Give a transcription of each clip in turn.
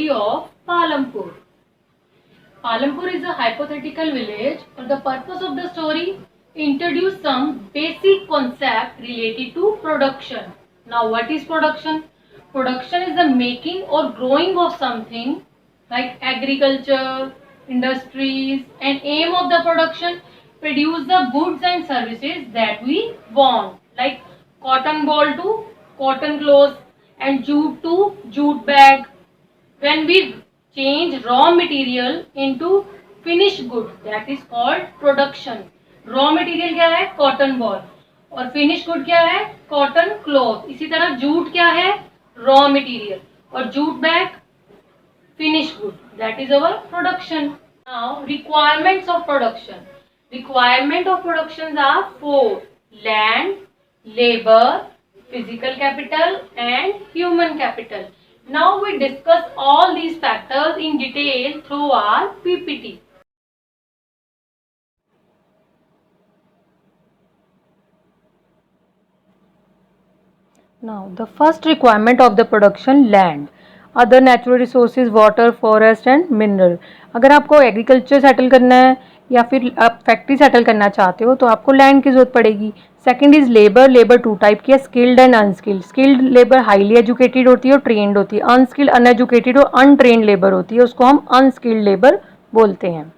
story of Palampur. Palampur is a hypothetical village. For the purpose of the story, introduce some basic concept related to production. Now, what is production? Production is the making or growing of something like agriculture, industries, and aim of the production produce the goods and services that we want, like cotton ball to cotton clothes and jute to jute bag. When we change raw material into finished good, that is called production. Raw material क्या है? Cotton ball. और finish good क्या है? Cotton cloth. इसी तरह jute क्या है? Raw material. और jute bag finished good. That is our production. Now, requirements of production. Requirement of productions are four: land, labor, physical capital, and human capital. Now we discuss all these factors in detail through our PPT. Now, the first requirement of the production, land. Other natural resources, water, forest and mineral. अगर आपको agriculture settle करना है या फिर आप factory settle करना चाहते हो तो आपको लैंड की जरूरत पड़ेगी. Second is labour. Labour two type की है, skilled and unskilled. Skilled labour highly educated होती है और ट्रेंड होती है. अनस्किल्ड अनएजुकेटेड और अनट्रेंड लेबर होती है, उसको हम अनस्किल्ड लेबर बोलते हैं.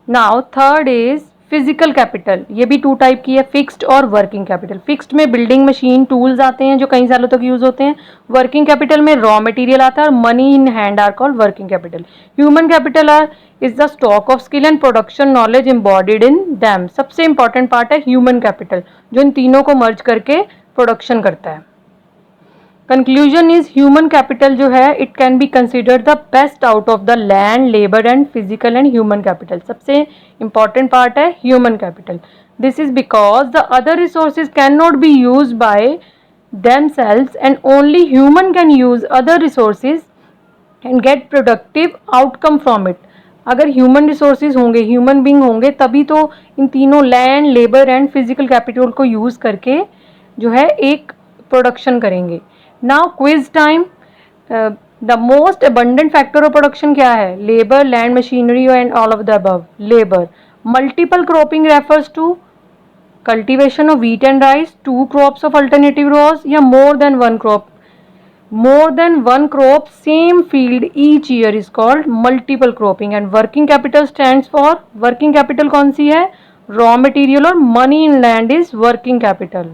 Now third is physical capital. ये भी टू टाइप की है, फिक्स्ड और वर्किंग कैपिटल. फिक्स्ड में बिल्डिंग मशीन टूल्स आते हैं जो कई सालों तक यूज होते हैं. वर्किंग कैपिटल में रॉ मटेरियल आता है और money in hand are called working capital. Human capital are is the stock of skill and production knowledge embodied in them. सबसे इंपॉर्टेंट पार्ट है ह्यूमन कैपिटल, जो इन तीनों को मर्ज करके प्रोडक्शन करता है. कंक्लूजन इज ह्यूमन कैपिटल जो है it can be considered the best out of the land, labour and physical and human capital. सबसे इंपॉर्टेंट पार्ट है human capital. This is because the other resources can not be use by themselves and only human can use other resources and get productive outcome from it. अगर human resources होंगे, human being होंगे, तभी तो इन तीनों land, labour and physical capital को use करके जो है एक प्रोडक्शन करेंगे. Now quiz time. The most abundant factor of production क्या है? Labour, land, machinery and all of the above. Labour. Multiple cropping refers to cultivation of wheat and rice, two crops of alternative rows या more than one crop. More than one crop, same field each year is called multiple cropping. And working capital stands for, working capital कौन सी है? Raw material और money in land is working capital.